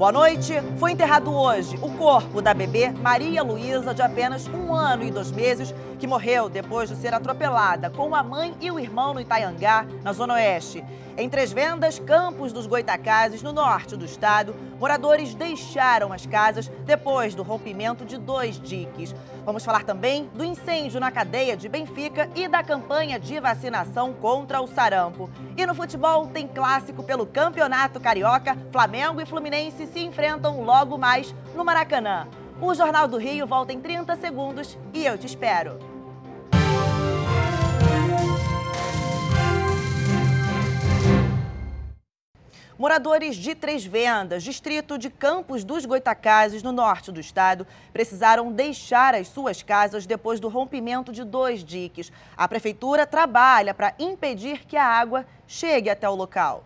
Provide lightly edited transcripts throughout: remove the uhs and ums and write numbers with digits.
Boa noite. Foi enterrado hoje o corpo da bebê Maria Luísa, de apenas 1 ano e 2 meses, que morreu depois de ser atropelada com a mãe e o irmão no Itaiangá, na Zona Oeste. Em Três Vendas, Campos dos Goitacazes, no norte do estado, moradores deixaram as casas depois do rompimento de 2 diques. Vamos falar também do incêndio na cadeia de Benfica e da campanha de vacinação contra o sarampo. E no futebol tem clássico pelo Campeonato Carioca. Flamengo e Fluminense se enfrentam logo mais no Maracanã. O Jornal do Rio volta em 30 segundos e eu te espero. Moradores de Três Vendas, distrito de Campos dos Goitacazes, no norte do estado, precisaram deixar as suas casas depois do rompimento de 2 diques. A prefeitura trabalha para impedir que a água chegue até o local.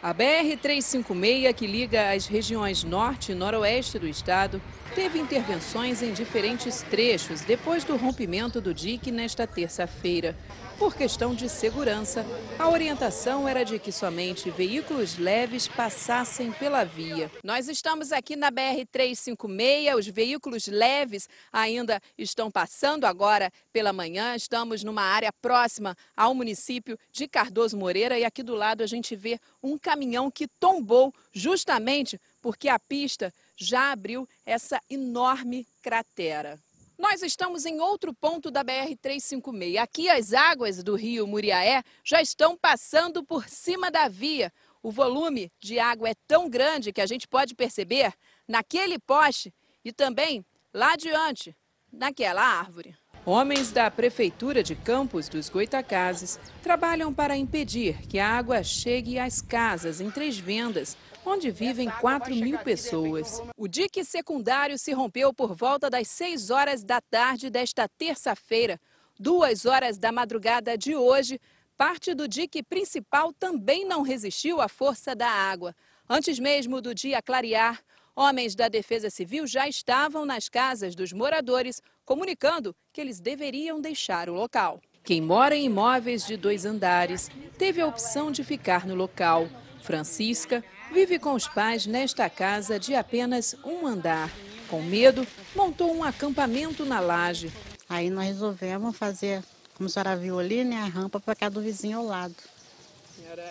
A BR-356, que liga as regiões norte e noroeste do estado, teve intervenções em diferentes trechos depois do rompimento do dique nesta terça-feira. Por questão de segurança, a orientação era de que somente veículos leves passassem pela via. Nós estamos aqui na BR-356, os veículos leves ainda estão passando agora pela manhã. Estamos numa área próxima ao município de Cardoso Moreira e aqui do lado a gente vê um caminhão que tombou justamente porque a pista já abriu essa enorme cratera. Nós estamos em outro ponto da BR-356. Aqui as águas do rio Muriaé já estão passando por cima da via. O volume de água é tão grande que a gente pode perceber naquele poste e também lá adiante, naquela árvore. Homens da Prefeitura de Campos dos Goitacazes trabalham para impedir que a água chegue às casas em Três Vendas, onde vivem 4.000 pessoas. O dique secundário se rompeu por volta das 6 horas da tarde desta terça-feira. 2 horas da madrugada de hoje, parte do dique principal também não resistiu à força da água. Antes mesmo do dia clarear, homens da Defesa Civil já estavam nas casas dos moradores, comunicando que eles deveriam deixar o local. Quem mora em imóveis de 2 andares teve a opção de ficar no local. Francisca vive com os pais nesta casa de apenas 1 andar. Com medo, montou um acampamento na laje. Aí nós resolvemos fazer, como a senhora viu ali, né, a rampa para cá do vizinho ao lado.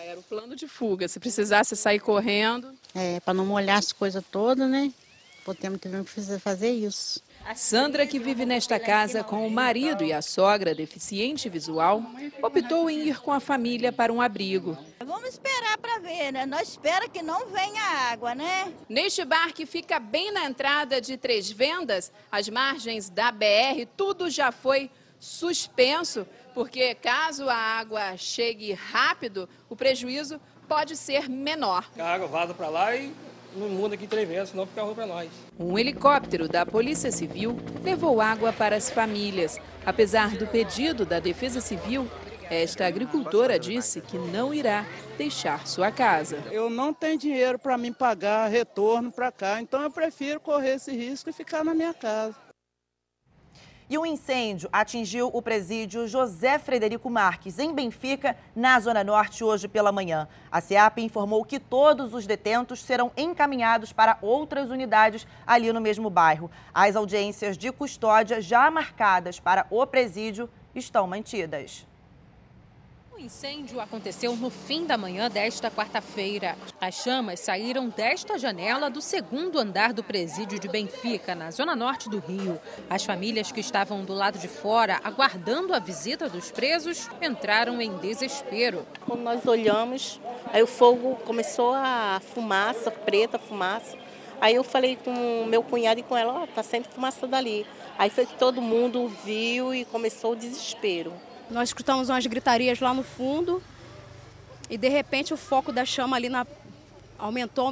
Era o plano de fuga, se precisasse sair correndo. Para não molhar as coisas todas, né? Tivemos que fazer isso. Sandra, que vive nesta casa com o marido e a sogra deficiente visual, optou em ir com a família para um abrigo. Vamos esperar para ver, né? Nós esperamos que não venha água, né? Neste bar que fica bem na entrada de Três Vendas, às margens da BR, tudo já foi suspenso, porque caso a água chegue rápido, o prejuízo pode ser menor. A água vaza para lá e não muda aqui 3 vezes, senão fica ruim para nós. Um helicóptero da Polícia Civil levou água para as famílias. Apesar do pedido da Defesa Civil, esta agricultora disse que não irá deixar sua casa. Eu não tenho dinheiro para mim pagar retorno para cá, então eu prefiro correr esse risco e ficar na minha casa. E um incêndio atingiu o presídio José Frederico Marques, em Benfica, na Zona Norte, hoje pela manhã. A SEAP informou que todos os detentos serão encaminhados para outras unidades ali no mesmo bairro. As audiências de custódia já marcadas para o presídio estão mantidas. O incêndio aconteceu no fim da manhã desta quarta-feira. As chamas saíram desta janela do 2º andar do presídio de Benfica, na zona norte do Rio. As famílias que estavam do lado de fora, aguardando a visita dos presos, entraram em desespero. Quando nós olhamos, aí o fogo começou a fumaça, preta fumaça. Aí eu falei com meu cunhado e com ela, tá saindo fumaça dali. Aí foi que todo mundo viu e começou o desespero. Nós escutamos umas gritarias lá no fundo e, de repente, o foco da chama ali aumentou,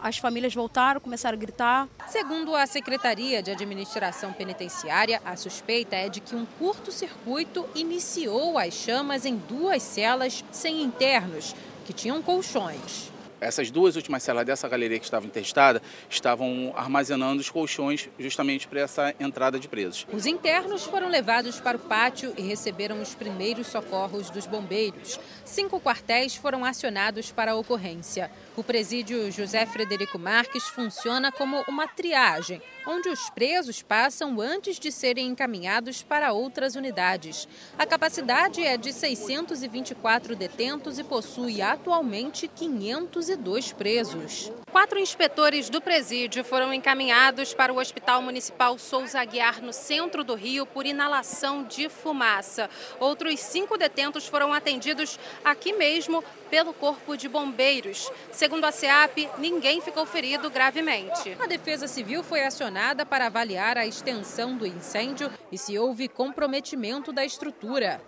as famílias voltaram, começaram a gritar. Segundo a Secretaria de Administração Penitenciária, a suspeita é de que um curto-circuito iniciou as chamas em 2 celas sem internos, que tinham colchões. Essas duas últimas celas dessa galeria que estava interditada estavam armazenando os colchões justamente para essa entrada de presos. Os internos foram levados para o pátio e receberam os primeiros socorros dos bombeiros. 5 quartéis foram acionados para a ocorrência. O presídio José Frederico Marques funciona como uma triagem, onde os presos passam antes de serem encaminhados para outras unidades. A capacidade é de 624 detentos e possui atualmente 502 presos. 4 inspetores do presídio foram encaminhados para o Hospital Municipal Souza Aguiar, no centro do Rio, por inalação de fumaça. Outros 5 detentos foram atendidos aqui mesmo pelo Corpo de Bombeiros. Segundo a SEAP, ninguém ficou ferido gravemente. A Defesa Civil foi acionada para avaliar a extensão do incêndio e se houve comprometimento da estrutura.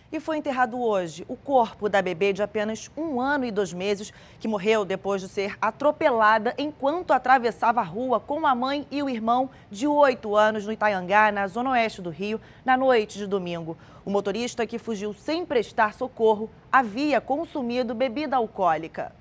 E foi enterrado hoje o corpo da bebê de apenas 1 ano e 2 meses, que morreu depois de ser atropelada enquanto atravessava a rua com a mãe e o irmão de 8 anos no Itaiangá, na zona oeste do Rio, na noite de domingo. O motorista, que fugiu sem prestar socorro, havia consumido bebida alcoólica.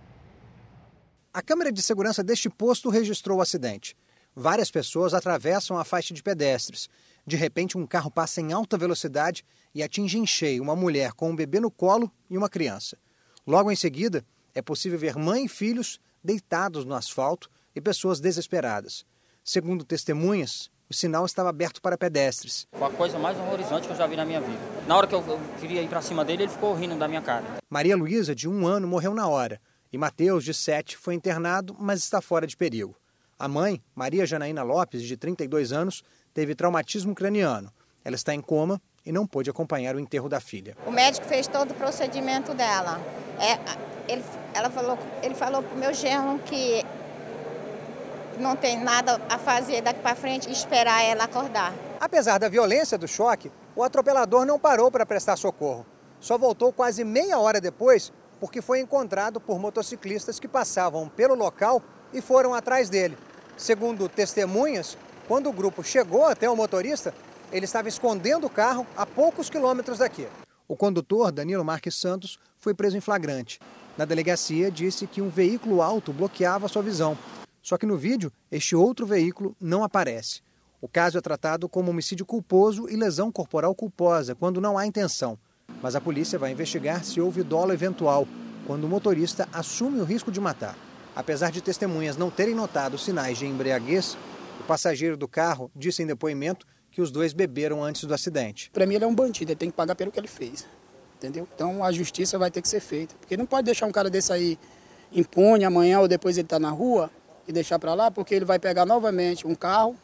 A câmera de segurança deste posto registrou o acidente. Várias pessoas atravessam a faixa de pedestres. De repente, um carro passa em alta velocidade e atinge em cheio uma mulher com um bebê no colo e uma criança. Logo em seguida, é possível ver mãe e filhos deitados no asfalto e pessoas desesperadas. Segundo testemunhas, o sinal estava aberto para pedestres. Foi a coisa mais horrorizante que eu já vi na minha vida. Na hora que eu queria ir para cima dele, ele ficou rindo da minha cara. Maria Luísa, de 1 ano, morreu na hora. E Mateus, de 7, foi internado, mas está fora de perigo. A mãe, Maria Janaína Lopes, de 32 anos, teve traumatismo craniano. Ela está em coma e não pôde acompanhar o enterro da filha. O médico fez todo o procedimento dela. Ele falou para o meu genro que não tem nada a fazer daqui para frente e esperar ela acordar. Apesar da violência do choque, o atropelador não parou para prestar socorro. Só voltou quase meia hora depois, porque foi encontrado por motociclistas que passavam pelo local e foram atrás dele. Segundo testemunhas, quando o grupo chegou até o motorista, ele estava escondendo o carro a poucos quilômetros daqui. O condutor, Danilo Marques Santos, foi preso em flagrante. Na delegacia, disse que um veículo alto bloqueava sua visão. Só que no vídeo, este outro veículo não aparece. O caso é tratado como homicídio culposo e lesão corporal culposa, quando não há intenção. Mas a polícia vai investigar se houve dolo eventual, quando o motorista assume o risco de matar. Apesar de testemunhas não terem notado sinais de embriaguez, o passageiro do carro disse em depoimento que os dois beberam antes do acidente. Para mim ele é um bandido, ele tem que pagar pelo que ele fez, entendeu? Então a justiça vai ter que ser feita, porque não pode deixar um cara desse aí impune amanhã ou depois ele está na rua e deixar para lá, porque ele vai pegar novamente um carro,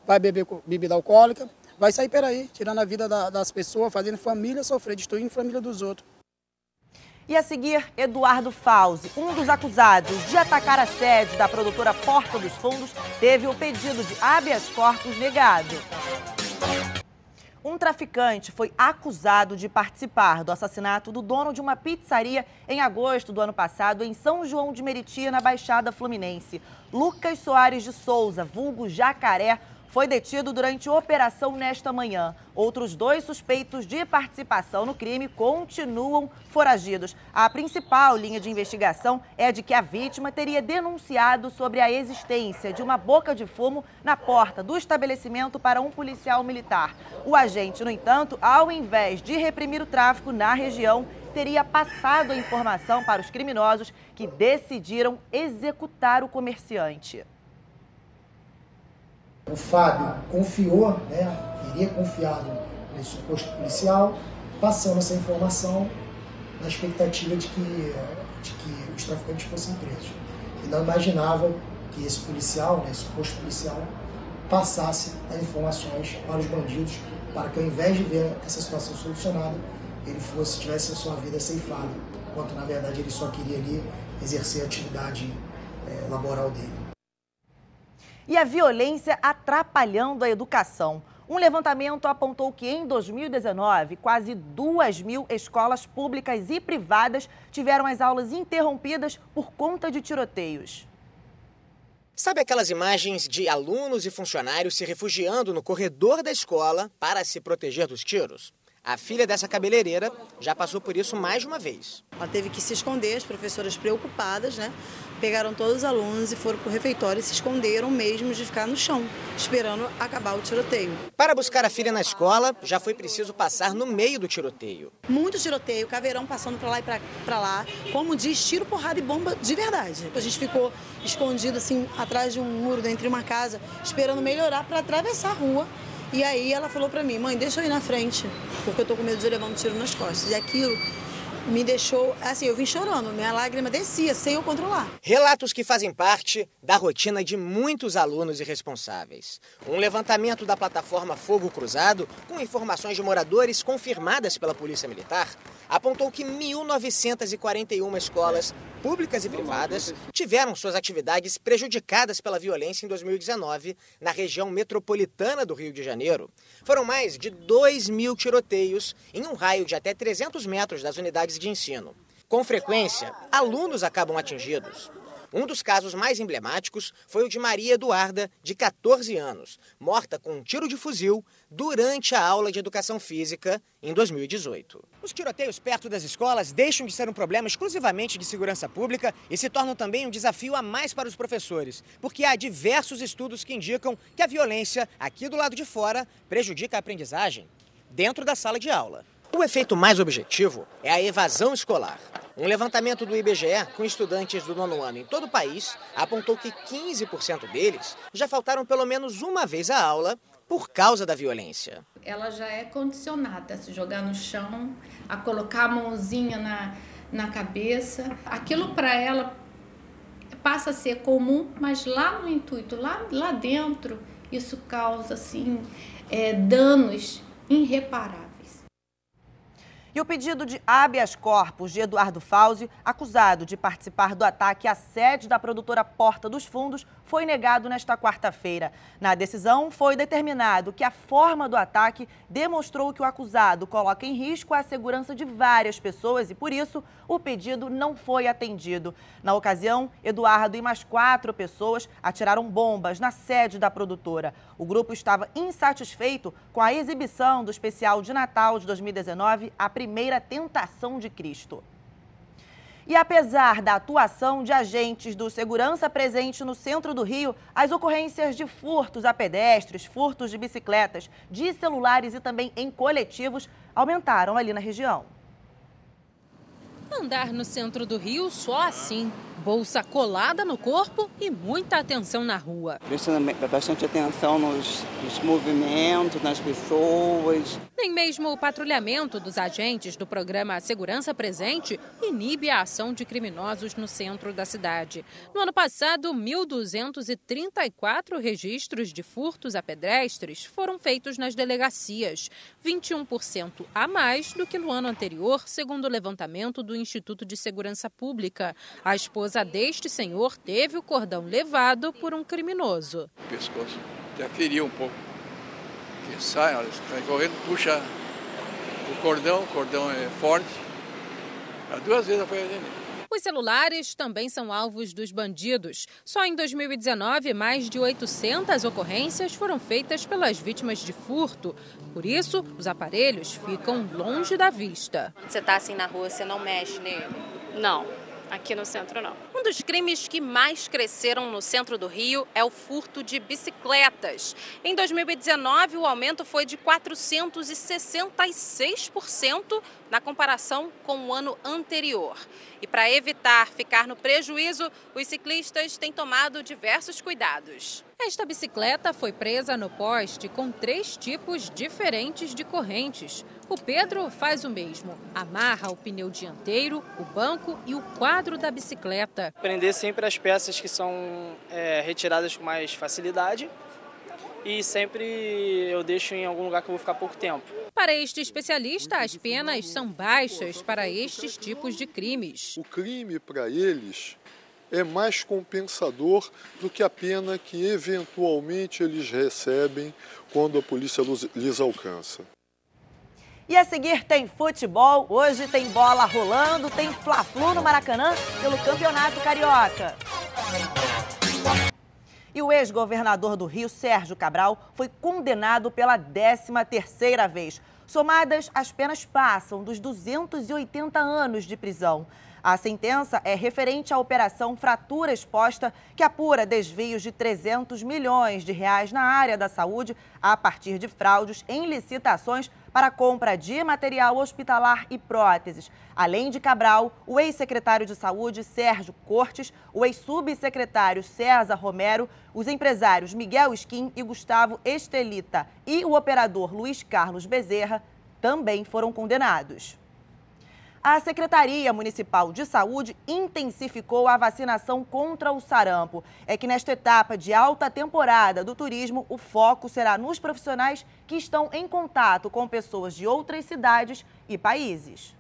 vai beber bebida alcoólica, vai sair por aí, tirando a vida das pessoas, fazendo família sofrer, destruindo a família dos outros. E a seguir, Eduardo Fauzi, um dos acusados de atacar a sede da produtora Porta dos Fundos, teve o pedido de habeas corpus negado. Um traficante foi acusado de participar do assassinato do dono de uma pizzaria em agosto do ano passado em São João de Meriti, na Baixada Fluminense. Lucas Soares de Souza, vulgo Jacaré, foi detido durante operação nesta manhã. Outros 2 suspeitos de participação no crime continuam foragidos. A principal linha de investigação é a de que a vítima teria denunciado sobre a existência de uma boca de fumo na porta do estabelecimento para um policial militar. O agente, no entanto, ao invés de reprimir o tráfico na região, teria passado a informação para os criminosos que decidiram executar o comerciante. O Fábio confiou, teria confiado nesse suposto policial, passando essa informação na expectativa de que os traficantes fossem presos. E não imaginava que esse policial, esse suposto policial, passasse as informações para os bandidos, para que ao invés de ver essa situação solucionada, ele tivesse a sua vida ceifada, enquanto na verdade ele só queria ali exercer a atividade laboral dele. E a violência atrapalhando a educação. Um levantamento apontou que em 2019, quase 2.000 escolas públicas e privadas tiveram as aulas interrompidas por conta de tiroteios. Sabe aquelas imagens de alunos e funcionários se refugiando no corredor da escola para se proteger dos tiros? A filha dessa cabeleireira já passou por isso mais de uma vez. Ela teve que se esconder, as professoras preocupadas, né? Pegaram todos os alunos e foram para o refeitório e se esconderam mesmo de ficar no chão, esperando acabar o tiroteio. Para buscar a filha na escola, já foi preciso passar no meio do tiroteio. Muito tiroteio, caveirão passando para lá e para lá, como diz, tiro, porrada e bomba de verdade. A gente ficou escondido assim, atrás de um muro, dentro de uma casa, esperando melhorar para atravessar a rua. E aí ela falou para mim, mãe, deixa eu ir na frente, porque eu tô com medo de levar um tiro nas costas. E aquilo me deixou, assim, eu vim chorando, minha lágrima descia, sem eu controlar. Relatos que fazem parte da rotina de muitos alunos irresponsáveis. Um levantamento da plataforma Fogo Cruzado, com informações de moradores confirmadas pela Polícia Militar, apontou que 1.941 escolas públicas e privadas tiveram suas atividades prejudicadas pela violência em 2019 na região metropolitana do Rio de Janeiro. Foram mais de 2.000 tiroteios em um raio de até 300 metros das unidades de ensino. Com frequência, alunos acabam atingidos. Um dos casos mais emblemáticos foi o de Maria Eduarda, de 14 anos, morta com um tiro de fuzil durante a aula de educação física em 2018. Os tiroteios perto das escolas deixam de ser um problema exclusivamente de segurança pública e se tornam também um desafio a mais para os professores, porque há diversos estudos que indicam que a violência, aqui do lado de fora, prejudica a aprendizagem dentro da sala de aula. O efeito mais objetivo é a evasão escolar. Um levantamento do IBGE com estudantes do 9º ano em todo o país apontou que 15% deles já faltaram pelo menos uma vez à aula por causa da violência. Ela já é condicionada a se jogar no chão, a colocar a mãozinha na cabeça. Aquilo para ela passa a ser comum, mas lá no intuito, lá dentro, isso causa assim, danos irreparáveis. E o pedido de habeas corpus de Eduardo Fauzi, acusado de participar do ataque à sede da produtora Porta dos Fundos, foi negado nesta quarta-feira. Na decisão, foi determinado que a forma do ataque demonstrou que o acusado coloca em risco a segurança de várias pessoas e, por isso, o pedido não foi atendido. Na ocasião, Eduardo e mais 4 pessoas atiraram bombas na sede da produtora. O grupo estava insatisfeito com a exibição do especial de Natal de 2019, A Primeira Tentação de Cristo. E apesar da atuação de agentes do segurança presente no centro do Rio, as ocorrências de furtos a pedestres, furtos de bicicletas, de celulares e também em coletivos aumentaram ali na região. Andar no centro do Rio só assim. Bolsa colada no corpo e muita atenção na rua. Prestando bastante atenção nos movimentos, nas pessoas. Nem mesmo o patrulhamento dos agentes do programa Segurança Presente inibe a ação de criminosos no centro da cidade. No ano passado, 1.234 registros de furtos a pedestres foram feitos nas delegacias, 21% a mais do que no ano anterior, segundo o levantamento do Instituto de Segurança Pública. A esposa deste senhor teve o cordão levado por um criminoso. O pescoço até feriu um pouco. Que sai, olha, sai correndo, puxa o cordão é forte. 2 vezes foi atender. Os celulares também são alvos dos bandidos. Só em 2019, mais de 800 ocorrências foram feitas pelas vítimas de furto. Por isso, os aparelhos ficam longe da vista. Você está assim na rua, você não mexe nele? Não. Aqui no centro, não. Um dos crimes que mais cresceram no centro do Rio é o furto de bicicletas. Em 2019, o aumento foi de 466% na comparação com o ano anterior. E para evitar ficar no prejuízo, os ciclistas têm tomado diversos cuidados. Esta bicicleta foi presa no poste com 3 tipos diferentes de correntes. O Pedro faz o mesmo. Amarra o pneu dianteiro, o banco e o quadro da bicicleta. Prender sempre as peças que são retiradas com mais facilidade. E sempre eu deixo em algum lugar que eu vou ficar pouco tempo. Para este especialista, as penas são baixas para estes tipos de crimes. O crime, para eles, é mais compensador do que a pena que eventualmente eles recebem quando a polícia lhes alcança. E a seguir tem futebol, hoje tem bola rolando, tem Fla-Flu no Maracanã pelo Campeonato Carioca. E o ex-governador do Rio, Sérgio Cabral, foi condenado pela 13ª vez. Somadas, as penas passam dos 280 anos de prisão. A sentença é referente à Operação Fratura Exposta, que apura desvios de 300 milhões de reais na área da saúde a partir de fraudes em licitações para a compra de material hospitalar e próteses. Além de Cabral, o ex-secretário de Saúde, Sérgio Cortes, o ex-subsecretário César Romero, os empresários Miguel Skin e Gustavo Estelita e o operador Luiz Carlos Bezerra também foram condenados. A Secretaria Municipal de Saúde intensificou a vacinação contra o sarampo. É que nesta etapa de alta temporada do turismo, o foco será nos profissionais que estão em contato com pessoas de outras cidades e países.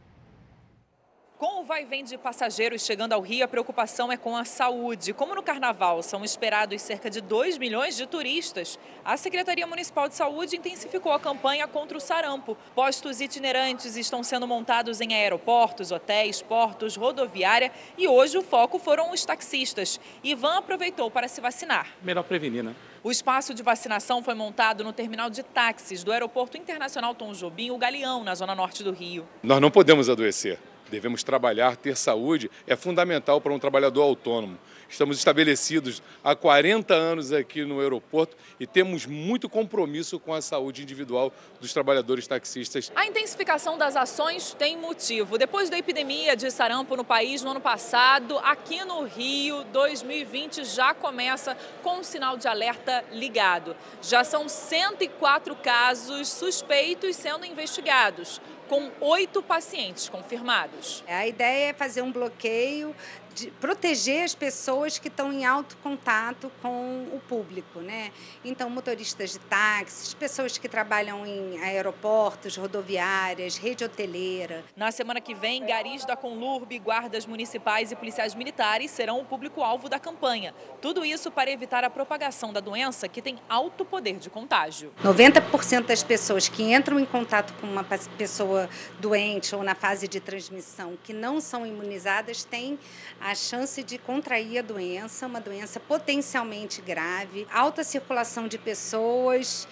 Com o vai-vem de passageiros chegando ao Rio, a preocupação é com a saúde. Como no Carnaval são esperados cerca de 2 milhões de turistas, a Secretaria Municipal de Saúde intensificou a campanha contra o sarampo. Postos itinerantes estão sendo montados em aeroportos, hotéis, portos, rodoviária e hoje o foco foram os taxistas. Ivan aproveitou para se vacinar. Melhor prevenir, né? O espaço de vacinação foi montado no terminal de táxis do Aeroporto Internacional Tom Jobim, o Galeão, na zona norte do Rio. Nós não podemos adoecer. Devemos trabalhar, ter saúde, é fundamental para um trabalhador autônomo. Estamos estabelecidos há 40 anos aqui no aeroporto e temos muito compromisso com a saúde individual dos trabalhadores taxistas. A intensificação das ações tem motivo. Depois da epidemia de sarampo no país no ano passado, aqui no Rio, 2020 já começa com um sinal de alerta ligado. Já são 104 casos suspeitos sendo investigados, com 8 pacientes confirmados. A ideia é fazer um bloqueio, de proteger as pessoas que estão em alto contato com o público, né? Então, motoristas de táxis, pessoas que trabalham em aeroportos, rodoviárias, rede hoteleira. Na semana que vem, garis da Conlurb, guardas municipais e policiais militares serão o público-alvo da campanha. Tudo isso para evitar a propagação da doença, que tem alto poder de contágio. 90% das pessoas que entram em contato com uma pessoa doente ou na fase de transmissão que não são imunizadas têm a chance de contrair a doença, uma doença potencialmente grave, alta circulação de pessoas,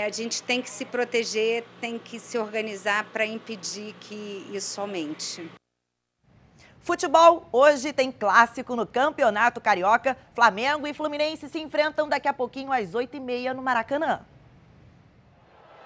a gente tem que se proteger, tem que se organizar para impedir que isso aumente. Futebol, hoje tem clássico no Campeonato Carioca. Flamengo e Fluminense se enfrentam daqui a pouquinho às 8h30 no Maracanã.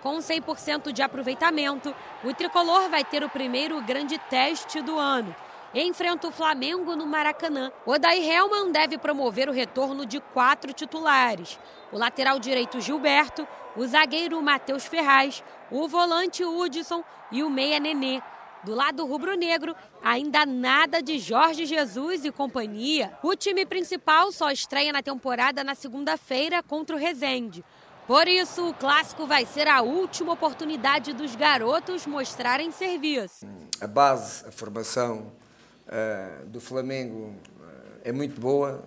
Com 100% de aproveitamento, o tricolor vai ter o primeiro grande teste do ano. Enfrenta o Flamengo no Maracanã. Odair Hellmann deve promover o retorno de 4 titulares. O lateral direito Gilberto, o zagueiro Matheus Ferraz, o volante Hudson e o meia Nenê. Do lado rubro-negro, ainda nada de Jorge Jesus e companhia. O time principal só estreia na temporada na segunda-feira contra o Resende. Por isso, o clássico vai ser a última oportunidade dos garotos mostrarem serviço. A base, a formação do Flamengo é muito boa.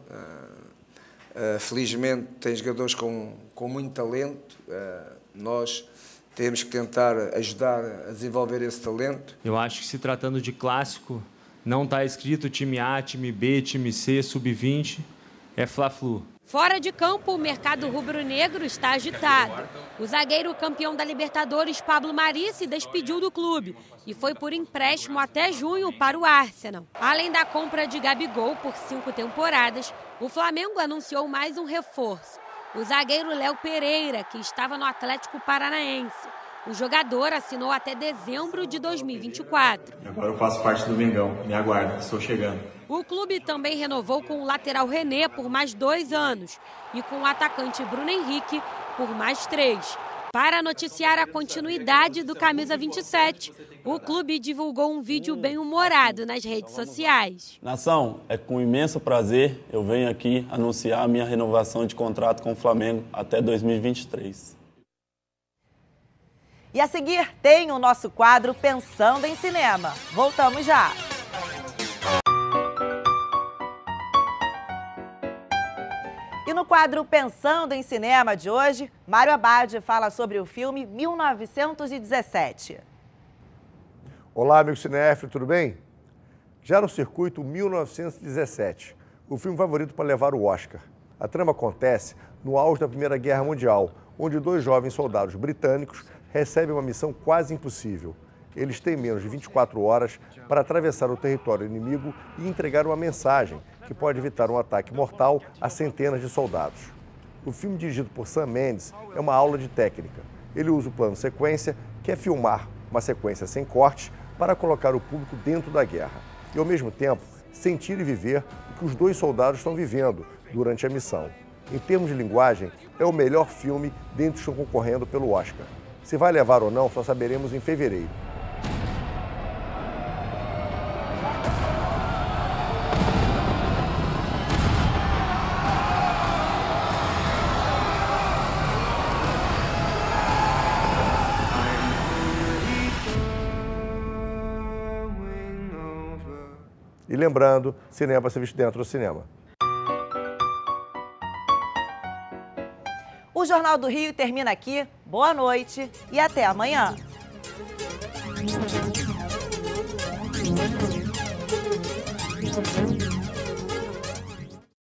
Felizmente tem jogadores com muito talento. Nós temos que tentar ajudar a desenvolver esse talento. Eu acho que, se tratando de clássico, não está escrito time A, time B, time C, sub-20, é Fla-Flu. Fora de campo, o mercado rubro-negro está agitado. O zagueiro campeão da Libertadores, Pablo Mari, se despediu do clube e foi por empréstimo até junho para o Arsenal. Além da compra de Gabigol por 5 temporadas, o Flamengo anunciou mais um reforço. O zagueiro Léo Pereira, que estava no Atlético Paranaense. O jogador assinou até dezembro de 2024. Agora eu faço parte do Mengão. Me aguarda, estou chegando. O clube também renovou com o lateral René por mais 2 anos e com o atacante Bruno Henrique por mais 3. Para noticiar a continuidade do Camisa 27, o clube divulgou um vídeo bem-humorado nas redes sociais. Nação, é com imenso prazer eu venho aqui anunciar a minha renovação de contrato com o Flamengo até 2023. E a seguir tem o nosso quadro Pensando em Cinema. Voltamos já! E no quadro Pensando em Cinema de hoje, Mário Abad fala sobre o filme 1917. Olá, amigo cinéfilo, tudo bem? Já no circuito 1917, o filme favorito para levar o Oscar. A trama acontece no auge da Primeira Guerra Mundial, onde 2 jovens soldados britânicos recebem uma missão quase impossível. Eles têm menos de 24 horas para atravessar o território inimigo e entregar uma mensagem que pode evitar um ataque mortal a centenas de soldados. O filme, dirigido por Sam Mendes, é uma aula de técnica. Ele usa o plano sequência, que é filmar uma sequência sem cortes para colocar o público dentro da guerra e, ao mesmo tempo, sentir e viver o que os dois soldados estão vivendo durante a missão. Em termos de linguagem, é o melhor filme dentre os que estão concorrendo pelo Oscar. Se vai levar ou não, só saberemos em fevereiro. E lembrando, cinema para ser visto dentro do cinema. O Jornal do Rio termina aqui. Boa noite e até amanhã.